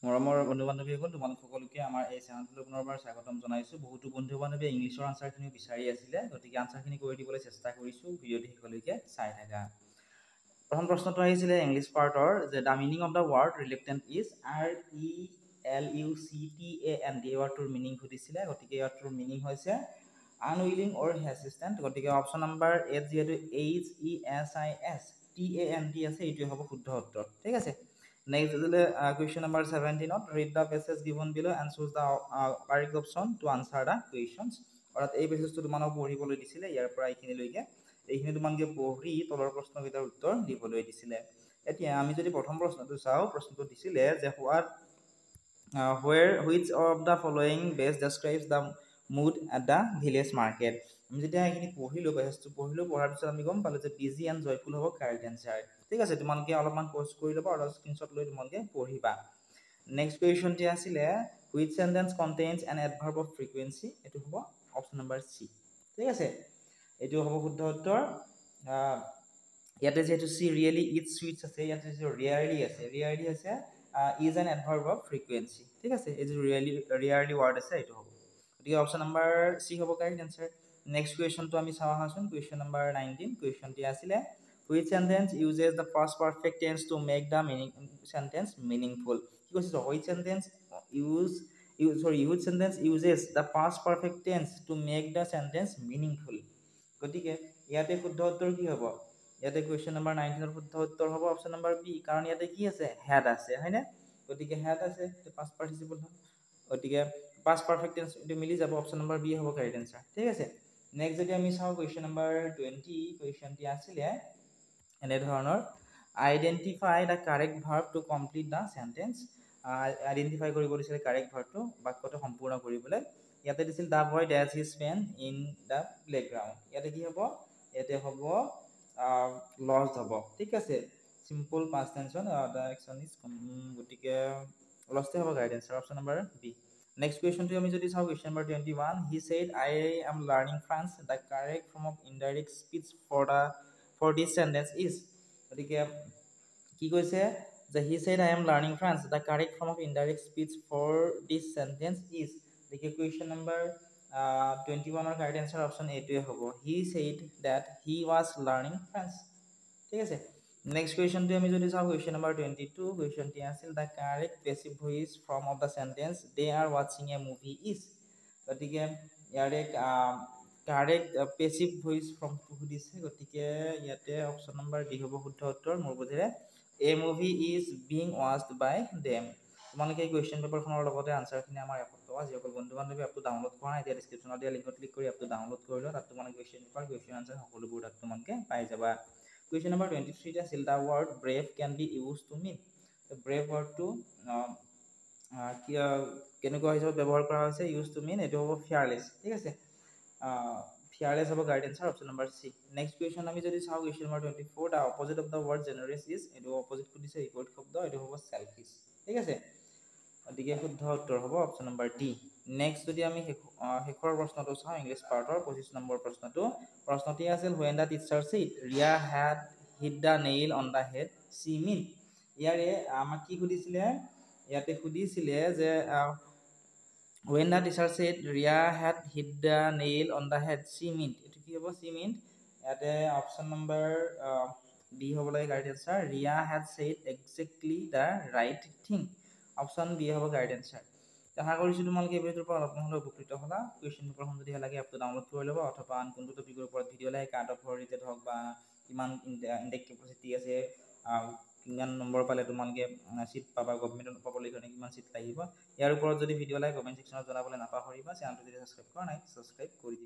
মৰমৰ বন্ধু বান্ধৱীসকল তোমালোক সকলোকে আমাৰ এই চেনেলটোলৈ পুনৰবাৰ স্বাগতম জনাইছোঁ। বহুতো বন্ধু বান্ধৱীয়ে ইংলিছৰ আনচাৰখিনি বিচাৰি আছিলে, গতিকে আনচাৰখিনি কৰি দিবলৈ চেষ্টা কৰিছোঁ। ভিডিঅ'টি শেষলৈকে চাই থাকা। প্ৰথম প্ৰশ্নটো আহিছিলে ইংলিছ পাৰ্টৰ যে the meaning of the word reluctant is RELUCTANT। এই ৱাৰ্ডটোৰ মিনিং সুধিছিলে, গতিকে এই ৱাৰ্ডটোৰ মিনিং হৈছে আনউইলিং অৰ হেছিষ্টেণ্ট। গতিকে অপশ্যন নম্বৰ এত যিহেতু HESISTANT আছে, এইটোৱে হ'ব শুদ্ধ উত্তৰ। ঠিক আছে। Next is question number 17. Read the passage given below and choose the correct option to answer the questions. অর্থাৎ এই পেজটো তোমাক পঢ়িবলৈ দিছিলে, ইয়াৰ পৰা এইখিনিলৈকে এইখিনি তোমালোকে পঢ়ি তলৰ প্ৰশ্নকেইটাৰ উত্তৰ দিবলৈ দিছিলে। এতিয়া আমি যদি প্ৰথম প্ৰশ্নটো চাওঁ, প্ৰশ্নটো দিছিলে যে which of the following best describes the mood at the village market। আমি যেতিয়া এইখিনি পঢ়িলো, পেজটো পঢ়িলো, পঢ়াৰ পিছত আমি গম পালো যে বিজি এণ্ড জয়ফুল হ'ব কাৰেক্ট এনসাৰ। ঠিক আছে, তোমালোকে অলপমান পজ কৰি ল'বা আৰু স্ক্ৰীনশ্বট লৈ তোমালোকে পঢ়িবা। নেক্সট কুৱেশ্যনটি আছিলে which sentence contains an adverb of frequency। এইটো হ'ব অপশ্যন নম্বৰ চি। ঠিক আছে, এইটো হ'ব শুদ্ধ উত্তৰ। ইয়াতে যেহেতু চি ৰিয়েলি ইট সুইটছ আছে, ইয়াতে যেহেতু ৰিয়াৰলি আছে, ৰিয়াৰলি আছে ইজ এন এডভাৰ্ব অফ ফ্ৰিকুৱেঞ্চি। ঠিক আছে, এই যে ৰিয়াৰলি ৱাৰ্ড আছে এইটো হ'ব, গতিকে অপশ্যন নম্বৰ চি হ'ব কাৰেক্ট এনসাৰ। নেক্সট কুৱেশ্যনটো আমি চাওঁ আহাচোন। Question number 19। কুৱেশ্যনটি আছিলে which sentence uses the past perfect tense to make the sentence meaningful। কি কৈছে, which sentence uses the past perfect tense to make the sentence meaningful। গতিকে ইয়াতে শুদ্ধ উত্তৰ কি হ'ব? ইয়াতে কুৱেশ্যন নম্বৰ 19 শুদ্ধ উত্তৰ হ'ব অপশ্যন নম্বৰ বি, কাৰণ ইয়াতে কি আছে, হ্যাড আছে, হয়নে? গতিকে হ্যাড আছে, পাষ্ট পাৰ্টিসিপল হয়, গতিকে পাষ্ট পাৰফেক্ট টেন্স এইটো মিলি যাব, অপশ্যন নম্বৰ বি হ'ব কাৰেক্ট এনসাৰ। ঠিক আছে। নেক্সট যদি আমি চাওঁ কুৱেশ্যন নম্বৰ 20, কুৱেশ্যনটি আছিলে এনে ধৰণৰ identify the correct verb to complete the sentence. Identify কৰিব দিছিলে কাৰেক্ট ভাৰ্বটো বাক্যটো সম্পূৰ্ণ কৰিবলৈ। ইয়াতে দিছিল the boy does his pen in the playground. ইয়াতে কি হ'ব? ইয়াতে হ'ব লষ্ট হ'ব। ঠিক আছে, চিম্পল পাষ্ট টেন্সত দ্য একচন ইজ, গতিকে লষ্টে হ'ব correct answer, option number B. Next কুৱেশ্যনটো আমি যদি চাওঁ, question number 21, he said I am learning France. The correct form of indirect speech for this sentence is। গতিকে কি কৈছে যে he said I am learning France, the correct form of indirect speech for this sentence is. গতিকে question number 21ৰ correct answer option এইটোৱে হ'ব, he said that he was learning France. ঠিক আছে। নেক্সট কুৱেশ্যনটো আমি যদি চাওঁ, কুৱেশ্যন নম্বৰ 22, কুৱেশ্যনটি আছিল the correct passive voice form of the sentence they are ৱাচিং এ মুভি ইজ। গতিকে ইয়াৰে কাৰেক্ট পেছিভ ভইচ ফৰ্মটো সুধিছে, গতিকে ইয়াতে অপশ্যন নম্বৰ ডি হ'ব শুদ্ধ উত্তৰ মোৰ বোধেৰে, a movie is being watched by them. তোমালোকে এই কুৱেশ্যন পেপাৰখনৰ লগতে আনচাৰখিনি আমাৰ এপত পোৱা, যিসকল বন্ধু বান্ধৱী এপটো ডাউনলোড কৰা নাই, এতিয়া ডিছক্ৰিপশ্যনত দিয়া লিংকত ক্লিক কৰি এপটো ডাউনলোড কৰি লোৱা, তাত তোমালোকে কুৱেশ্যন পেপাৰ, কুৱেশ্যন আনচাৰ সকলোবোৰ তাত তোমালোকে পাই যাবা। কুৱেশ্যন নম্বৰ 23 আছিল the word brave can be use to mean. Brave ৱৰ্ডটো কেনেকুৱা হিচাপত ব্যৱহাৰ কৰা হৈছে, ইউজ টু মিন, এইটো হ'ব ফিয়াৰলেছ। ঠিক আছে, ফিয়াৰলেছ হ'ব correct answer, option number C. Next question আমি যদি চাওঁ, question number 24, the opposite of the word generous is. এইটো অপজিট সুধিছে, বিপৰীত শব্দ, এইটো হ'ব চেলফিছ। ঠিক আছে, গতিকে শুদ্ধ উত্তৰ হ'ব অপশ্যন নম্বৰ ডি। নেক্সট যদি আমি শেষৰ প্ৰশ্নটো চাওঁ, ইংলিছ পাৰ্টৰ 25 নম্বৰ প্ৰশ্নটো, প্ৰশ্নটি আছিল when the teacher said Riya had hit the nail on the head she meant। ইয়াৰে আমাক কি সুধিছিলে, ইয়াতে সুধিছিলে যে when the teacher said Riya had hit the nail on the head she meant, এইটো কি হ'ব, she meant। ইয়াতে অপশ্যন নম্বৰ বি হ'ব লাগে correct answer, Riya had said exactly the right thing। Option B হ'ব কাৰেক্ট এনসাৰ। আশা কৰিছোঁ তোমালোকে এই ভিডিঅ'টোৰ পৰা অলপমান হ'লেও উপকৃত হ'লা। কুৱেশ্যন পেপাৰখন যদি লাগে এপটো ডাউনলোড কৰি ল'বা, অথবা আন কোনটো টপিকৰ ওপৰত ভিডিঅ' লাগে, কাট অফৰ ৰিলেটেড হওক বা কিমান ইনটেক কেপাচিটি আছে, কিমান নম্বৰ পালে তোমালোকে চিট পাবা, গভৰ্ণমেণ্টত পাবলৈ কাৰণে কিমান চিট লাগিব, ইয়াৰ ওপৰত যদি ভিডিঅ' লাগে কমেণ্ট ছেকশ্যনত জনাবলৈ নাপাহৰিবা। চেনেলটো যদি ছাবস্ক্ৰাইব কৰা নাই, ছাবস্ক্ৰাইব কৰি দিবা।